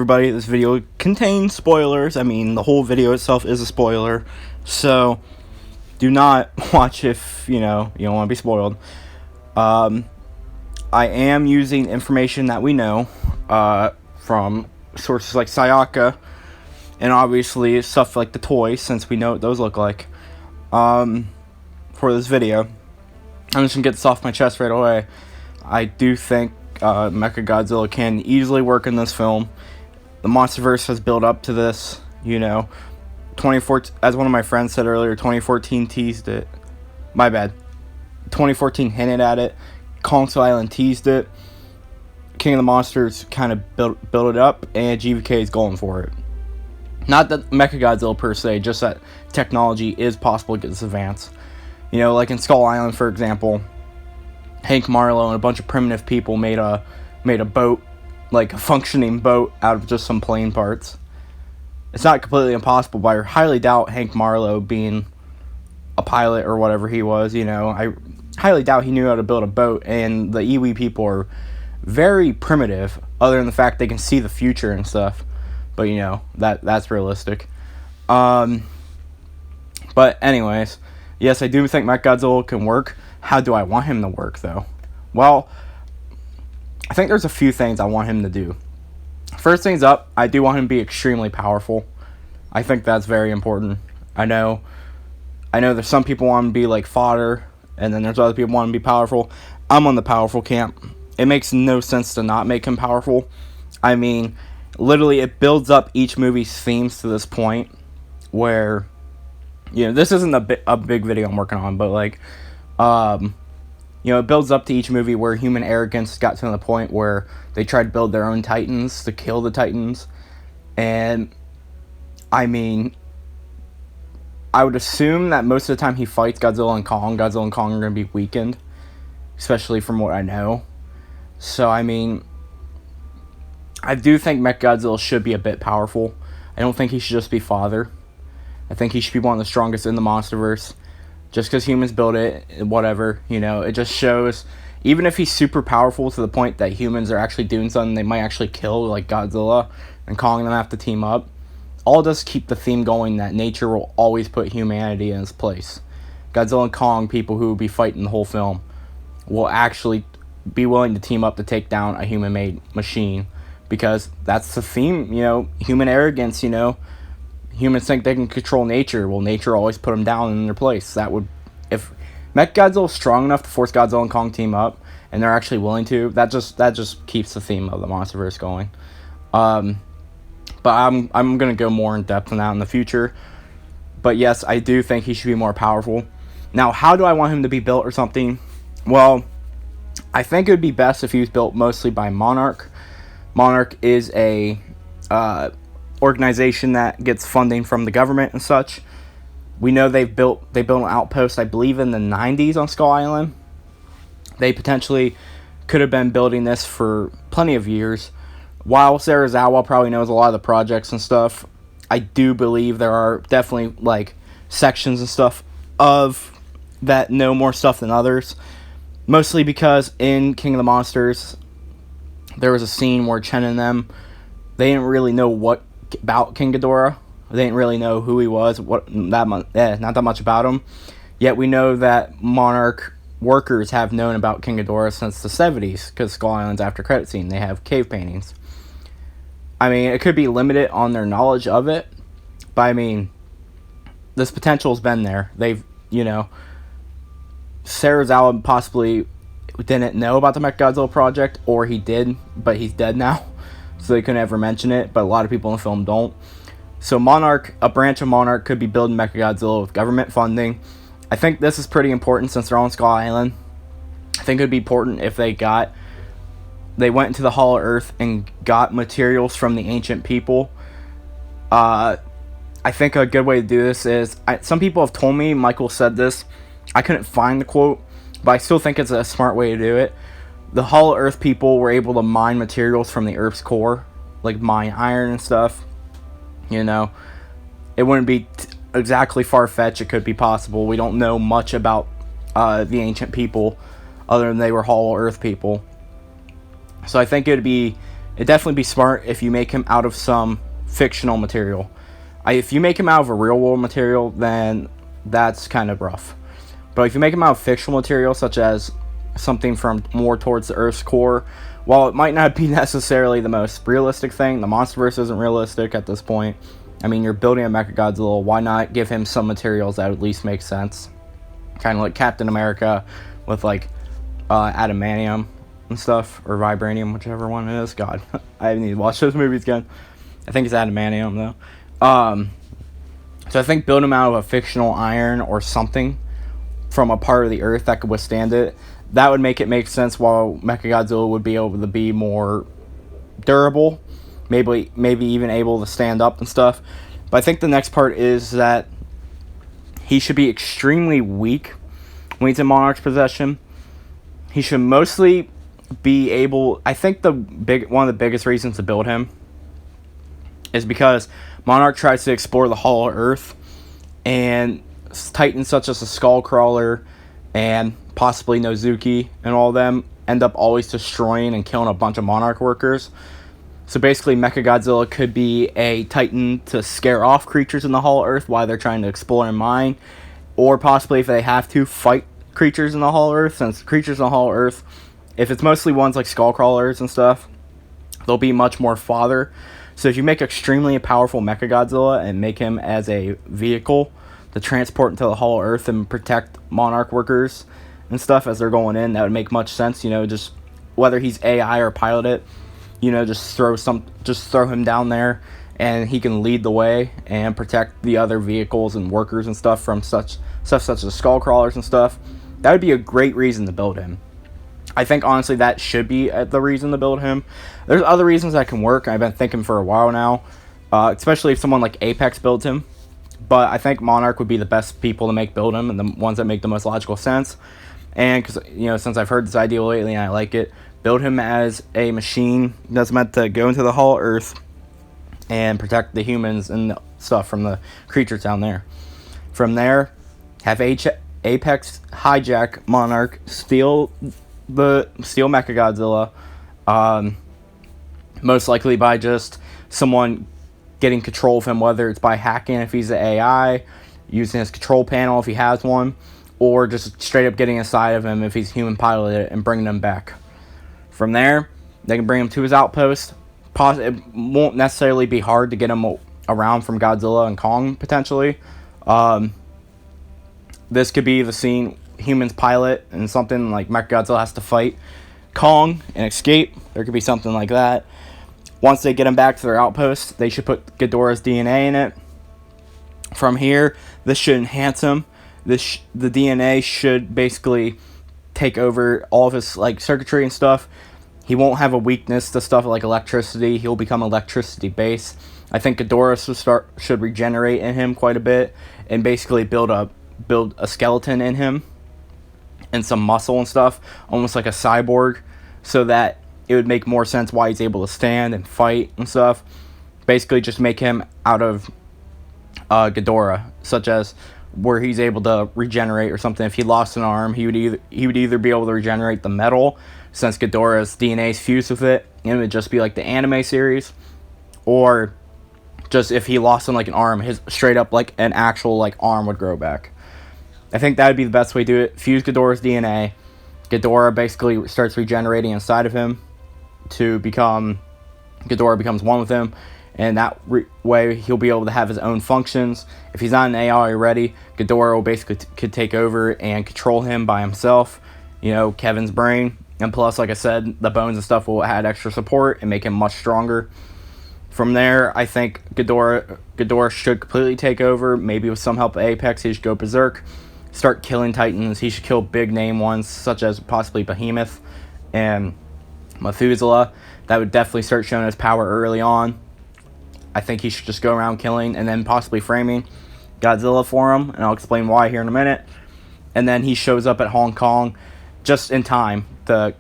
everybody, this video contains spoilers. I mean, the whole video itself is a spoiler, so do not watch if, you don't want to be spoiled. I am using information that we know from sources like Sayaka, and obviously stuff like the toys, since we know what those look like, for this video. I'm just going to get this off my chest right away. I do think Mechagodzilla can easily work in this film. The Monsterverse has built up to this, 2014, as one of my friends said earlier, 2014 teased it. My bad. 2014 hinted at it. Kong Skull Island teased it. King of the Monsters kind of built it up, and GVK is going for it. Not that Mechagodzilla per se, just that technology is possible to get this advanced. Like in Skull Island, for example, Hank Marlowe and a bunch of primitive people made a boat, like a functioning boat, out of just some plain parts. It's not completely impossible, but I highly doubt Hank Marlowe, being a pilot or whatever he was, I highly doubt he knew how to build a boat, and the Iwi people are very primitive, other than the fact they can see the future and stuff. But, that's realistic. But anyways, yes, I do think Mechagodzilla can work. How do I want him to work, though? Well, I think there's a few things I want him to do. First things up, I do want him to be extremely powerful. I think that's very important. I know there's some people want him to be like fodder, and then there's other people want him to be powerful. I'm on the powerful camp. It makes no sense to not make him powerful. I mean, literally, it builds up each movie's themes to this point where, this isn't a big video I'm working on, but it builds up to each movie where human arrogance got to the point where they tried to build their own titans to kill the titans. And, I mean, I would assume that most of the time he fights Godzilla and Kong are going to be weakened, especially from what I know. So, I mean, I do think Mechagodzilla should be a bit powerful. I don't think he should just be father. I think he should be one of the strongest in the Monsterverse. Just because humans build it, whatever, it just shows, even if he's super powerful to the point that humans are actually doing something, they might actually kill, like Godzilla, and Kong and them have to team up. All does keep the theme going that nature will always put humanity in its place. Godzilla and Kong, people who will be fighting the whole film, will actually be willing to team up to take down a human-made machine. Because that's the theme, human arrogance, Humans think they can control nature. Well, nature always put them down in their place. If Mechagodzilla is strong enough to force Godzilla and Kong team up, and they're actually willing to, that just keeps the theme of the Monsterverse going. But I'm gonna go more in depth on that in the future. But yes, I do think he should be more powerful. Now, how do I want him to be built or something? Well, I think it would be best if he was built mostly by Monarch. Monarch is a organization that gets funding from the government and such. We know they built an outpost, I believe, in the 90s on Skull Island. They potentially could have been building this for plenty of years. While Serizawa probably knows a lot of the projects and stuff, I do believe there are definitely sections and stuff of that know more stuff than others. Mostly because in King of the Monsters, there was a scene where Chen and them, they didn't really know what about King Ghidorah. They didn't really know who he was, not that much about him. Yet we know that Monarch workers have known about King Ghidorah since the 70s, because Skull Island's after credit scene, they have cave paintings. I mean, it could be limited on their knowledge of it, but I mean, this potential's been there. They've, Serizawa possibly didn't know about the Mechagodzilla project, or he did, but he's dead now, so they couldn't ever mention it, but a lot of people in the film don't. So Monarch, a branch of Monarch, could be building Mechagodzilla with government funding. I think this is pretty important since they're on Skull Island. I think it would be important if they went into the Hollow Earth and got materials from the ancient people. I think a good way to do this is, some people have told me, Michael said this, I couldn't find the quote, but I still think it's a smart way to do it. The Hollow Earth people were able to mine materials from the Earth's core, like mine iron and stuff. It wouldn't be exactly far-fetched. It could be possible. We don't know much about the ancient people, other than they were Hollow Earth people. So I think it would be it'd definitely be smart if you make him out of some fictional material. If you make him out of a real world material, then that's kind of rough. But if you make him out of fictional material, such as something from more towards the Earth's core, while it might not be necessarily the most realistic thing, the Monsterverse isn't realistic at this point. I mean, you're building a Mechagodzilla, why not give him some materials that at least make sense? Kind of like Captain America with like adamantium and stuff, or vibranium, whichever one it is. God, I need to watch those movies again. I think it's adamantium though. So I think build him out of a fictional iron or something from a part of the Earth that could withstand it. That would make it make sense, while Mechagodzilla would be able to be more durable, maybe even able to stand up and stuff. But I think the next part is that he should be extremely weak when he's in Monarch's possession. He should mostly be able... I think one of the biggest reasons to build him is because Monarch tries to explore the Hollow Earth, and titans such as the Skullcrawler and possibly Nozuki and all of them end up always destroying and killing a bunch of Monarch workers. So basically, Mechagodzilla could be a titan to scare off creatures in the Hollow Earth while they're trying to explore and mine, or possibly, if they have to, fight creatures in the Hollow Earth, since creatures in the Hollow Earth, if it's mostly ones like Skullcrawlers and stuff, they'll be much more fodder. So if you make extremely powerful Mechagodzilla and make him as a vehicle to transport into the Hollow Earth and protect Monarch workers and stuff as they're going in, that would make much sense. You know, just whether he's AI or piloted, you know, just throw him down there, and he can lead the way and protect the other vehicles and workers and stuff from stuff such as Skullcrawlers and stuff. That would be a great reason to build him. I think, honestly, that should be the reason to build him. There's other reasons that can work. I've been thinking for a while now, especially if someone like Apex builds him. But I think Monarch would be the best people to build him, and the ones that make the most logical sense. And because, you know, since I've heard this idea lately and I like it, build him as a machine that's meant to go into the Hollow Earth and protect the humans and stuff from the creatures down there. From there, have Apex hijack Monarch, steal Mechagodzilla, most likely by just someone getting control of him, whether it's by hacking if he's an AI, using his control panel if he has one, or just straight up getting inside of him if he's human piloted and bringing him back. From there, they can bring him to his outpost. It won't necessarily be hard to get him around from Godzilla and Kong, potentially. This could be the scene humans pilot and something like Mechagodzilla has to fight Kong and escape. There could be something like that. Once they get him back to their outpost, they should put Ghidorah's DNA in it. From here, this should enhance him. The DNA should basically take over all of his circuitry and stuff. He won't have a weakness to stuff like electricity. He'll become electricity based. I think Ghidorah should regenerate in him quite a bit and basically build a skeleton in him and some muscle and stuff, almost like a cyborg, so that it would make more sense why he's able to stand and fight and stuff. Basically, just make him out of Ghidorah, such as where he's able to regenerate or something. If he lost an arm, he would either be able to regenerate the metal, since Ghidorah's DNA is fused with it, and it would just be like the anime series, or just if he lost an arm, his straight up an actual arm would grow back. I think that would be the best way to do it. Fuse Ghidorah's DNA. Ghidorah basically starts regenerating inside of him to become... Ghidorah becomes one with him. And that way, he'll be able to have his own functions. If he's not an AI already, Ghidorah will basically could take over and control him by himself. You know, Kevin's brain. And plus, like I said, the bones and stuff will add extra support and make him much stronger. From there, I think Ghidorah should completely take over. Maybe with some help of Apex, he should go berserk. Start killing titans. He should kill big name ones, such as possibly Behemoth and Methuselah. That would definitely start showing his power early on. I think he should just go around killing and then possibly framing Godzilla for him, and I'll explain why here in a minute. And then he shows up at Hong Kong just in time to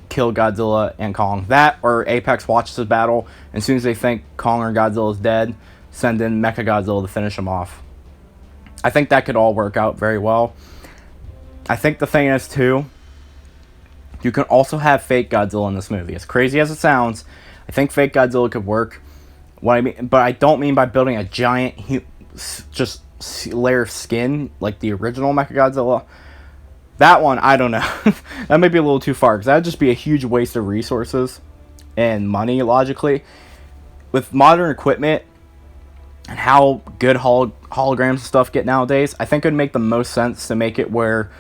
kill Godzilla and Kong. That, or Apex watches the battle, and as soon as they think Kong or Godzilla is dead, send in Mechagodzilla to finish him off. I think that could all work out very well. I think the thing is, too, you can also have fake Godzilla in this movie. As crazy as it sounds, I think fake Godzilla could work. What I mean, but I don't mean by building a giant, just layer of skin like the original Mechagodzilla. That one, I don't know. That might be a little too far, because that would just be a huge waste of resources and money, logically. With modern equipment and how good holograms and stuff get nowadays, I think it would make the most sense to make it where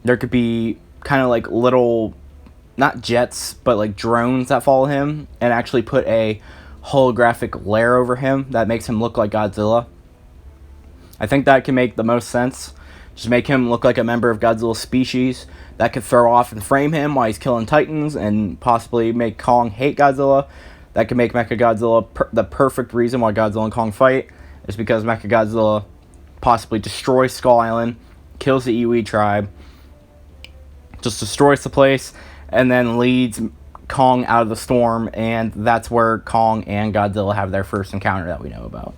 there could be kind of like little, not jets, but like drones that follow him, and actually put a holographic layer over him that makes him look like Godzilla. I think that can make the most sense. Just make him look like a member of Godzilla's species that could throw off and frame him while he's killing Titans, and possibly make Kong hate Godzilla. That could make Mechagodzilla the perfect reason why Godzilla and Kong fight, is because Mechagodzilla possibly destroys Skull Island, kills the Iwi tribe, just destroys the place, and then leads Kong out of the storm, and that's where Kong and Godzilla have their first encounter that we know about.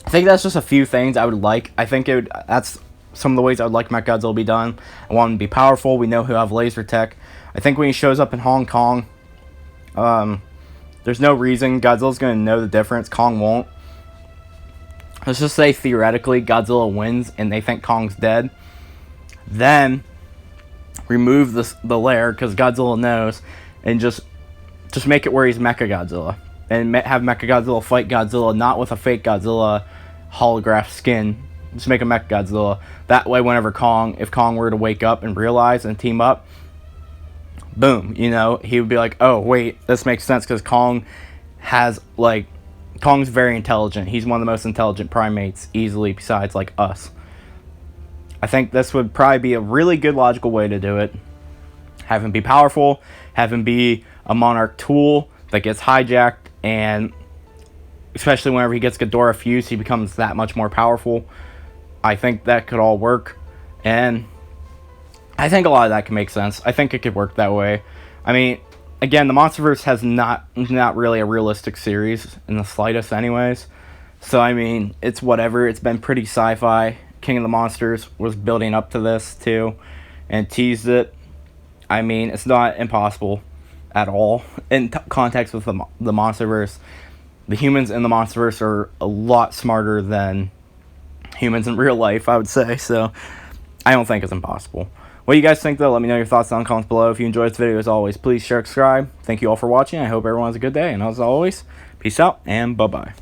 I think that's just a few things I would like. I think that's some of the ways I would like Mechagodzilla to be done. I want him to be powerful. We know he'll have laser tech. I think when he shows up in Hong Kong, there's no reason Godzilla's going to know the difference. Kong won't. Let's just say theoretically Godzilla wins and they think Kong's dead. Then remove the layer, because Godzilla knows, and just make it where he's Mechagodzilla. And have Mechagodzilla fight Godzilla, not with a fake Godzilla holograph skin. Just make a Mechagodzilla. That way, whenever if Kong were to wake up and realize and team up, boom, he would be like, oh, wait, this makes sense, because Kong's very intelligent. He's one of the most intelligent primates, easily, besides, us. I think this would probably be a really good logical way to do it. Have him be powerful, have him be a Monarch tool that gets hijacked, and especially whenever he gets Ghidorah fused, he becomes that much more powerful. I think that could all work, and I think a lot of that can make sense. I think it could work that way. I mean, again, the Monsterverse has not really a realistic series in the slightest anyways, so I mean, it's whatever. It's been pretty sci-fi. King of the Monsters was building up to this too, and teased it. I mean, it's not impossible at all in context with the Monsterverse. The humans in the Monsterverse are a lot smarter than humans in real life, I would say, so I don't think it's impossible. What do you guys think, though? Let me know your thoughts down in the comments below. If you enjoyed this video, as always, please share, subscribe. Thank you all for watching. I hope everyone has a good day, and as always, peace out, and bye-bye.